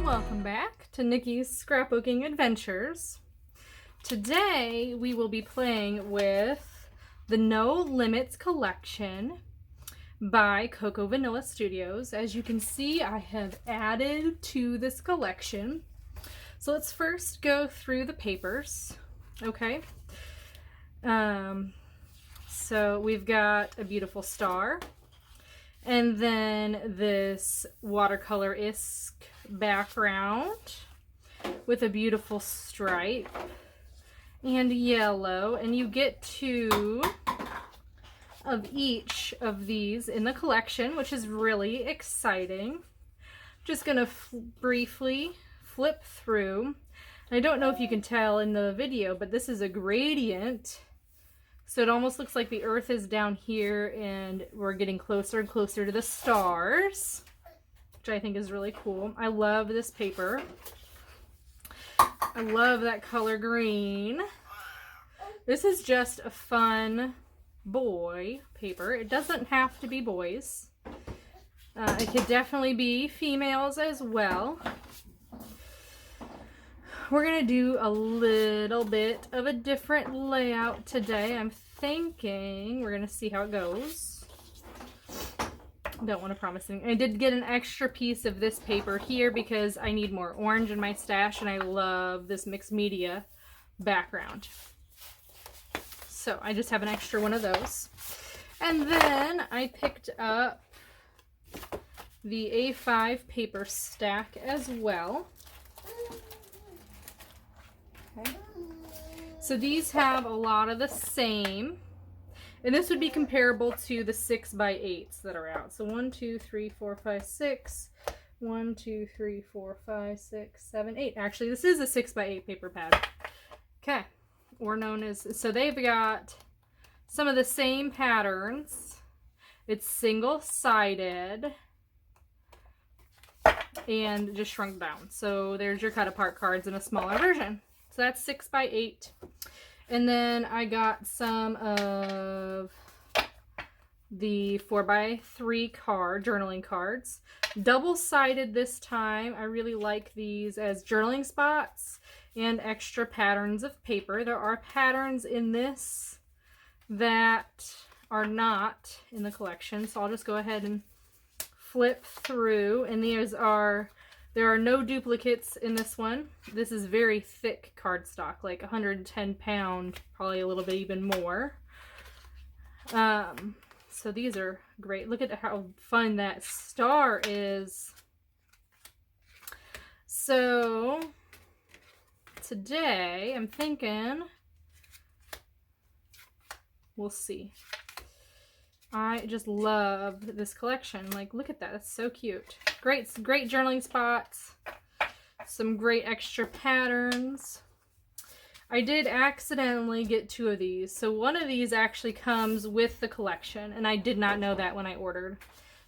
Welcome back to Nikki's Scrapbooking Adventures. Today we will be playing with the No Limits collection by Cocoa Vanilla Studios. As you can see, I have added to this collection. So let's first go through the papers, okay? So we've got a beautiful star, and then this watercolor-esque background with a beautiful stripe and yellow, and you get two of each of these in the collection, which is really exciting. Just gonna briefly flip through. I don't know if you can tell in the video, but this is a gradient, so it almost looks like the earth is down here and we're getting closer and closer to the stars, which I think is really cool. I love this paper. I love that color green. This is just a fun boy paper. It doesn't have to be boys. It could definitely be females as well. We're going to do a little bit of a different layout today. I'm thinking we're going to see how it goes. Don't want to promise anything. I did get an extra piece of this paper here because I need more orange in my stash, and I love this mixed media background. So I just have an extra one of those. And then I picked up the A5 paper stack as well. Okay. So these have a lot of the same, and this would be comparable to the 6x8s that are out. So 1, 2, 3, 4, 5, 6. 1, 2, 3, 4, 5, 6, 7, 8. Actually, this is a 6x8 paper pad. Okay. Or known as, so they've got some of the same patterns. It's single-sided and just shrunk down. So there's your cut apart cards in a smaller version. So that's 6x8. And then I got some of the 4x3 journaling cards. Double-sided this time. I really like these as journaling spots and extra patterns of paper. There are patterns in this that are not in the collection, so I'll just go ahead and flip through, and there are no duplicates in this one. This is very thick cardstock, like 110 pound, probably a little bit even more. So these are great. Look at how fun that star is. So today I'm thinking, we'll see. I just love this collection. Like, look at that. That's so cute. Great journaling spots. Some great extra patterns. I did accidentally get two of these. So one of these actually comes with the collection, and I did not know that when I ordered.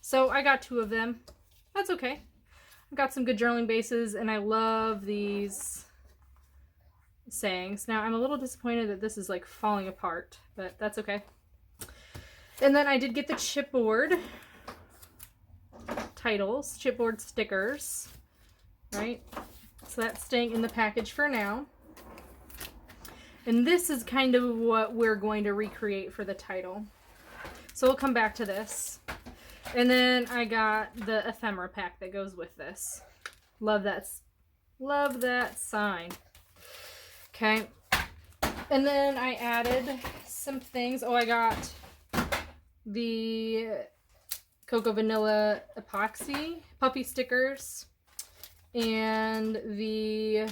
So I got two of them. That's okay. I've got some good journaling bases, and I love these sayings. Now, I'm a little disappointed that this is like falling apart, but that's okay. And then I did get the chipboard titles, chipboard stickers, right? So that's staying in the package for now. And this is kind of what we're going to recreate for the title. So we'll come back to this. And then I got the ephemera pack that goes with this. Love that sign. Okay. And then I added some things. Oh, I got the Cocoa Vanilla epoxy puppy stickers and the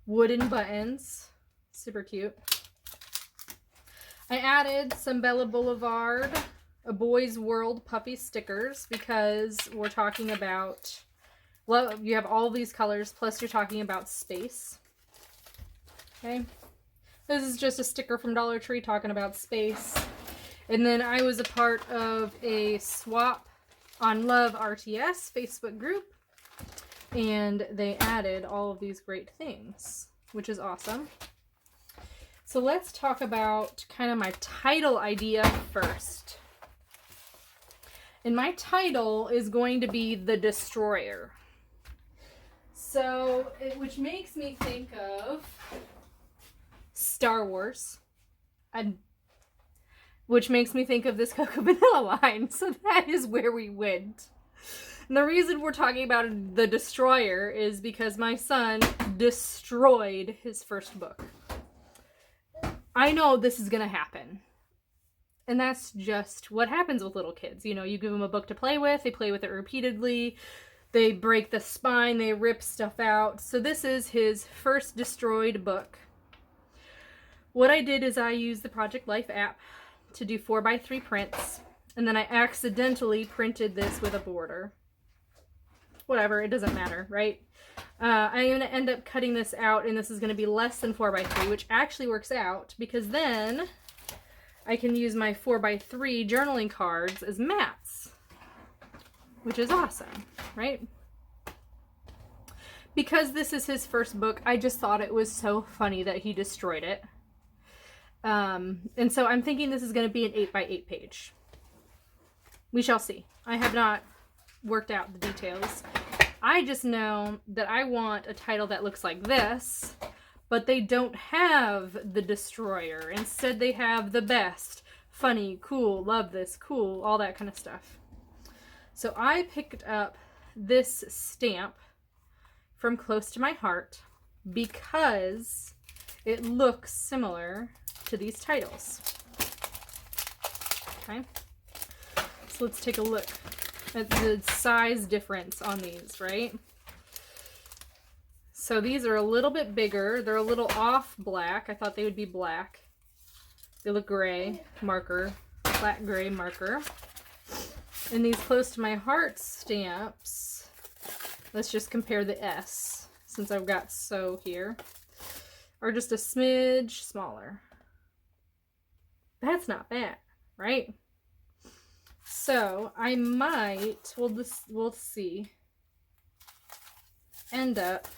wooden buttons. Super cute. I added some Bella Boulevard A Boy's World puppy stickers because we're talking about, well, you have all these colors plus you're talking about space. Okay. This is just a sticker from Dollar Tree talking about space. And then I was a part of a swap on Love RTS Facebook group, and they added all of these great things, which is awesome. So let's talk about kind of my title idea first. And my title is going to be The Destroyer. So, which makes me think of Star Wars, and which makes me think of this Cocoa Vanilla line. So that is where we went. And the reason we're talking about the Destroyer is because my son destroyed his first book. I know this is gonna happen. And that's just what happens with little kids. You know, you give them a book to play with, they play with it repeatedly, they break the spine, they rip stuff out. So this is his first destroyed book. What I did is I used the Project Life app to do 4x3 prints, and then I accidentally printed this with a border. Whatever, it doesn't matter, right? I'm going to end up cutting this out, and this is going to be less than 4x3, which actually works out, because then I can use my 4x3 journaling cards as mats, which is awesome, right? Because this is his first book, I just thought it was so funny that he destroyed it. And so I'm thinking this is going to be an 8x8 page. We shall see. I have not worked out the details. I just know that I want a title that looks like this, but they don't have the Destroyer. Instead, they have the best, funny, cool, love this, cool, all that kind of stuff. So I picked up this stamp from Close to My Heart because it looks similar to these titles. Okay, so let's take a look at the size difference on these, right? So these are a little bit bigger. They're a little off black. I thought they would be black. They look gray, marker, flat gray marker. And these Close to My Heart stamps, let's just compare the S, since I've got so here, are just a smidge smaller. That's not bad, right? So I might, we'll see, end up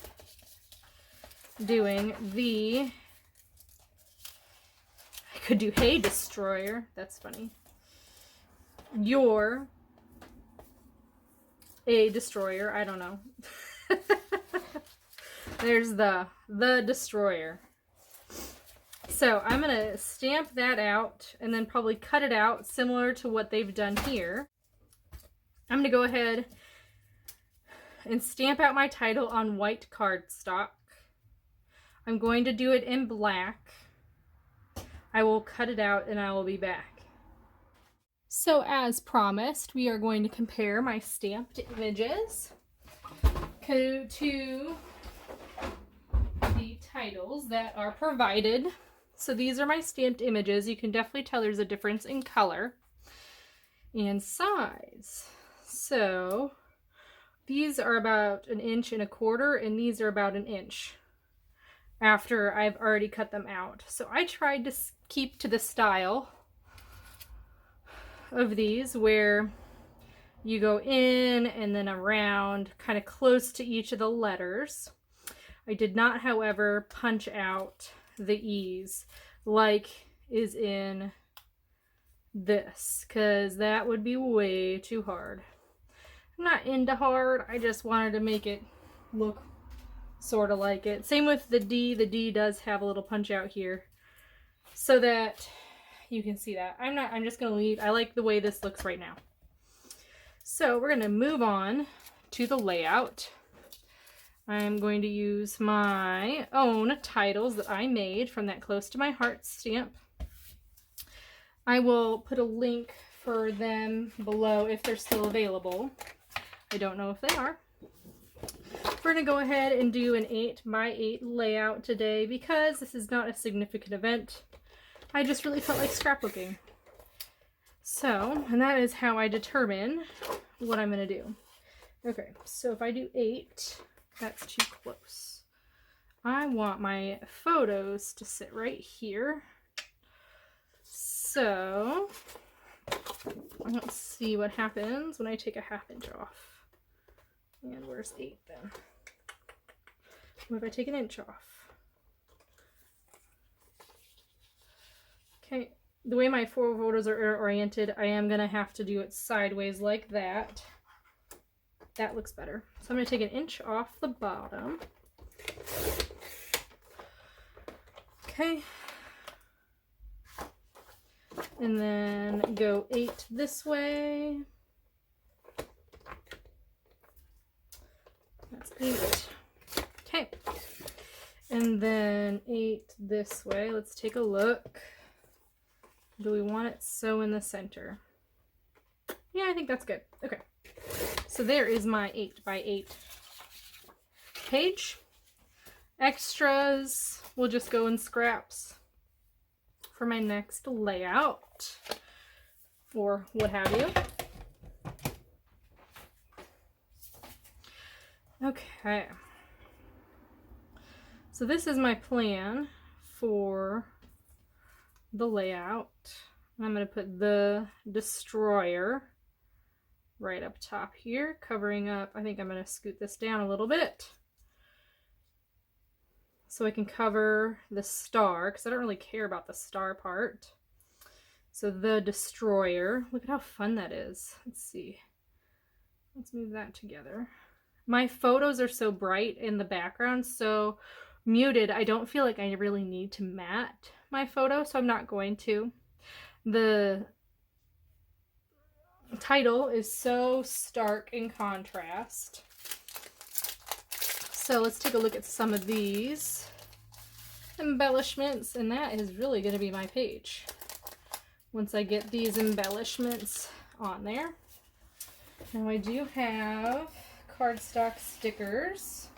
doing I could do Hey Destroyer, that's funny. You're a Destroyer, I don't know. There's the Destroyer. So I'm going to stamp that out and then probably cut it out similar to what they've done here. I'm going to go ahead and stamp out my title on white cardstock. I'm going to do it in black. I will cut it out and I will be back. So as promised, we are going to compare my stamped images to the titles that are provided. So these are my stamped images. You can definitely tell there's a difference in color and size. So these are about 1.25 inches and these are about 1 inch after I've already cut them out. So I tried to keep to the style of these where you go in and then around kind of close to each of the letters. I did not, however, punch out the E's like is in this, because that would be way too hard. I'm not into hard, I just wanted to make it look sort of like it. Same with the D. The D does have a little punch out here so that you can see that. I'm just going to leave. I like the way this looks right now. So we're going to move on to the layout. I'm going to use my own titles that I made from that Close to My Heart stamp. I will put a link for them below if they're still available. I don't know if they are. We're going to go ahead and do an 8x8 layout today because this is not a significant event. I just really felt like scrapbooking. So, and that is how I determine what I'm going to do. Okay, so if I do 8, that's too close. I want my photos to sit right here. So, let's see what happens when I take a 1/2 inch off. And where's 8 then? What if I take 1 inch off? Okay, the way my 4 photos are oriented, I am going to have to do it sideways like that. that looks better. So I'm going to take 1 inch off the bottom. Okay. And then go 8 this way. That's 8. Okay. And then 8 this way. Let's take a look. Do we want it so in the center? Yeah, I think that's good. Okay. So there is my 8 by 8 page. Extras will just go in scraps for my next layout or what have you. Okay. So this is my plan for the layout. I'm going to put the destroyer right up top here, covering up. I think I'm going to scoot this down a little bit so I can cover the star, because I don't really care about the star part. So the destroyer, look at how fun that is. Let's see. Let's move that together. My photos are so bright in the background, so muted. I don't feel like I really need to matte my photo, so I'm not going to. The title is so stark in contrast. So let's take a look at some of these embellishments, and that is really going to be my page once I get these embellishments on there. Now I do have cardstock stickers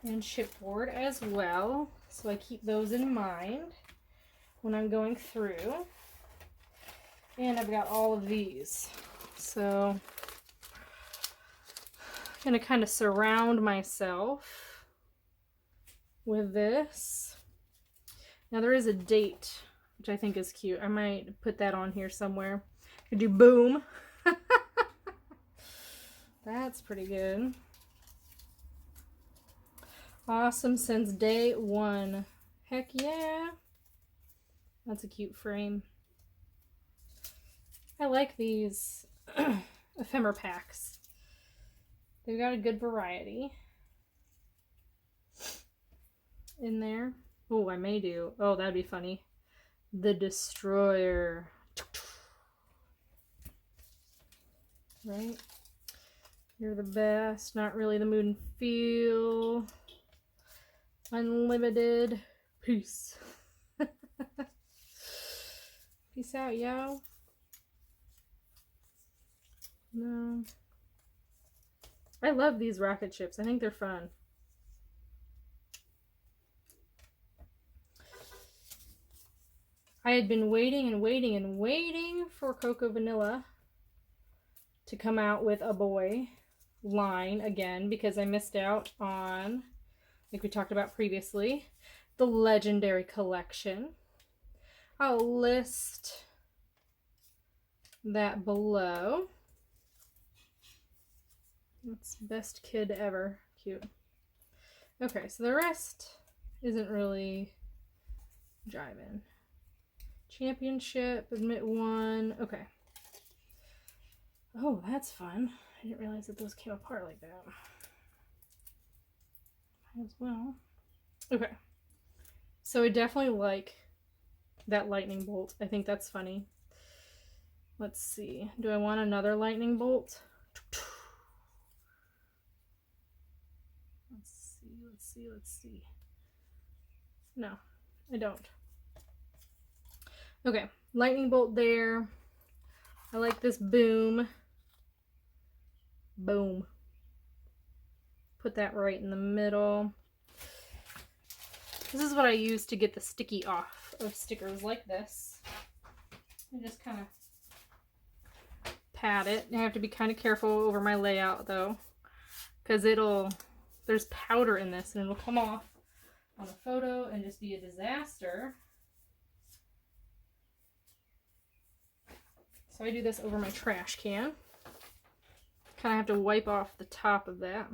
and chipboard as well, so I keep those in mind when I'm going through. And I've got all of these, so I'm going to kind of surround myself with this. Now there is a date, which I think is cute. I might put that on here somewhere. Could do boom. That's pretty good. Awesome since day 1. Heck yeah. That's a cute frame. I like these ephemera packs. They've got a good variety in there. Oh, I may do. Oh, that'd be funny. The destroyer. Right? You're the best. Not really the mood and feel. Unlimited. Peace. Peace out, yo. No. I love these rocket ships. I think they're fun. I had been waiting and waiting and waiting for Cocoa Vanilla to come out with a boy line again, because I missed out on, like we talked about previously, the Legendary Collection. I'll list that below. That's best kid ever. Cute. Okay, so the rest isn't really jiving. Championship, admit 1. Okay. Oh, that's fun. I didn't realize that those came apart like that. Might as well. Okay. So I definitely like that lightning bolt. I think that's funny. Let's see. Do I want another lightning bolt? Let's see. No, I don't. Okay, lightning bolt there. I like this boom. Boom. Put that right in the middle. This is what I use to get the sticky off of stickers like this. I just kind of pat it. I have to be kind of careful over my layout though, because there's powder in this and it'll come off on a photo and just be a disaster. So I do this over my trash can. Kind of have to wipe off the top of that.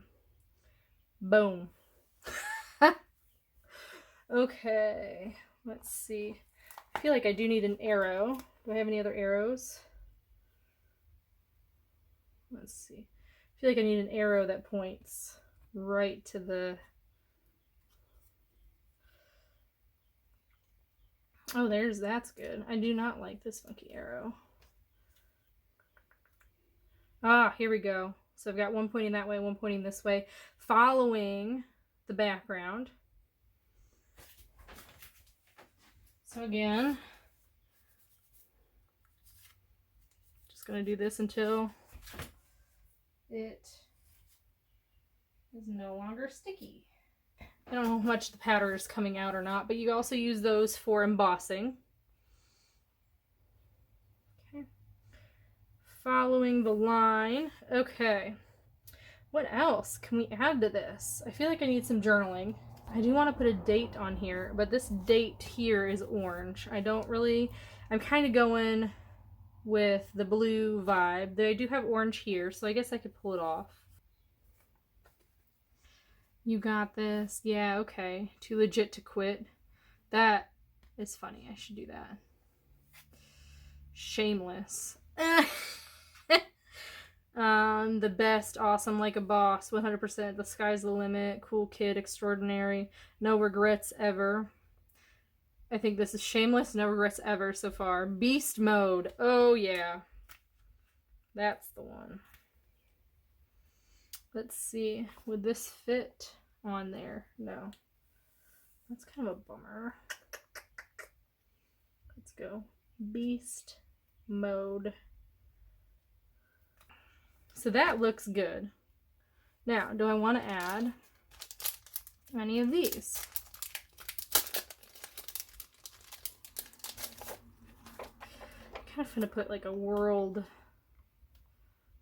Boom. Okay, let's see. I feel like I do need an arrow. Do I have any other arrows? Let's see. feel like I need an arrow that points right to the... Oh, that's good. I do not like this funky arrow. Ah, here we go. So I've got one pointing that way, one pointing this way, following the background. So again, just going to do this until it is no longer sticky. I don't know how much the powder is coming out or not, but you also use those for embossing. Okay. Following the line. Okay. What else can we add to this? I feel like I need some journaling. I do want to put a date on here, but this date here is orange. I'm kind of going with the blue vibe. Though I do have orange here, so I guess I could pull it off. You got this. Yeah, okay. Too legit to quit. That is funny. I should do that. Shameless. The best, awesome, like a boss, 100%, the sky's the limit, cool kid, extraordinary, no regrets ever. I think this is shameless, no regrets ever so far. Beast mode. Oh, yeah. That's the one. Let's see. Would this fit on there? No. That's kind of a bummer. Let's go. Beast mode. So that looks good. Now, do I want to add any of these? I'm kind of going to put like a world,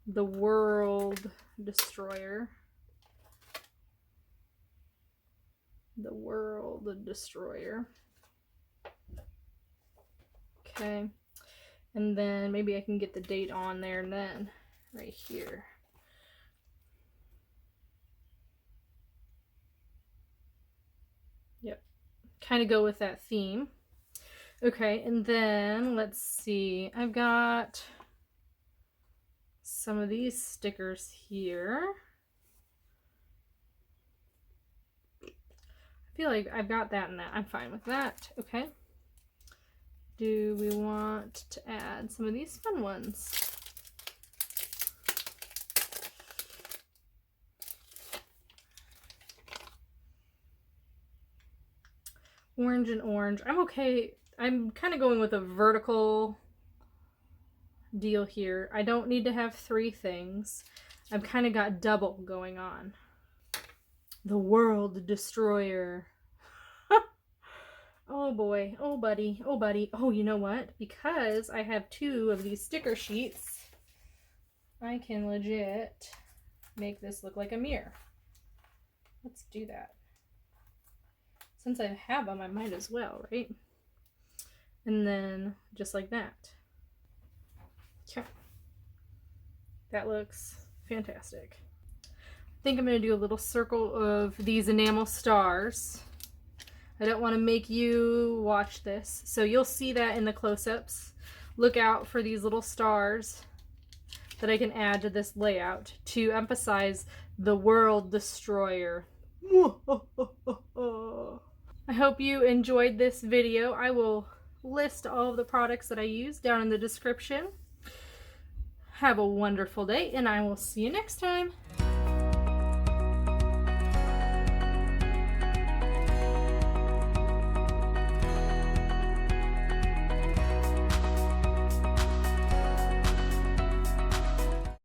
the world destroyer. The world destroyer. Okay. And then maybe I can get the date on there and then right here. Yep. Kind of go with that theme. Okay, and then let's see. I've got some of these stickers here. I feel like I've got that and that. I'm fine with that. Okay. Do we want to add some of these fun ones? Orange and orange. I'm okay. I'm kind of going with a vertical deal here. I don't need to have 3 things. I've kind of got double going on. The world destroyer. Oh boy. Oh buddy. Oh buddy. Oh, you know what? Because I have 2 of these sticker sheets, I can legit make this look like a mirror. Let's do that. Since I have them, I might as well, right? And then just like that. Okay. That looks fantastic. I think I'm going to do a little circle of these enamel stars. I don't want to make you watch this, so you'll see that in the close-ups. Look out for these little stars that I can add to this layout to emphasize the world destroyer. I hope you enjoyed this video. I will list all of the products that I use down in the description. Have a wonderful day, and I will see you next time.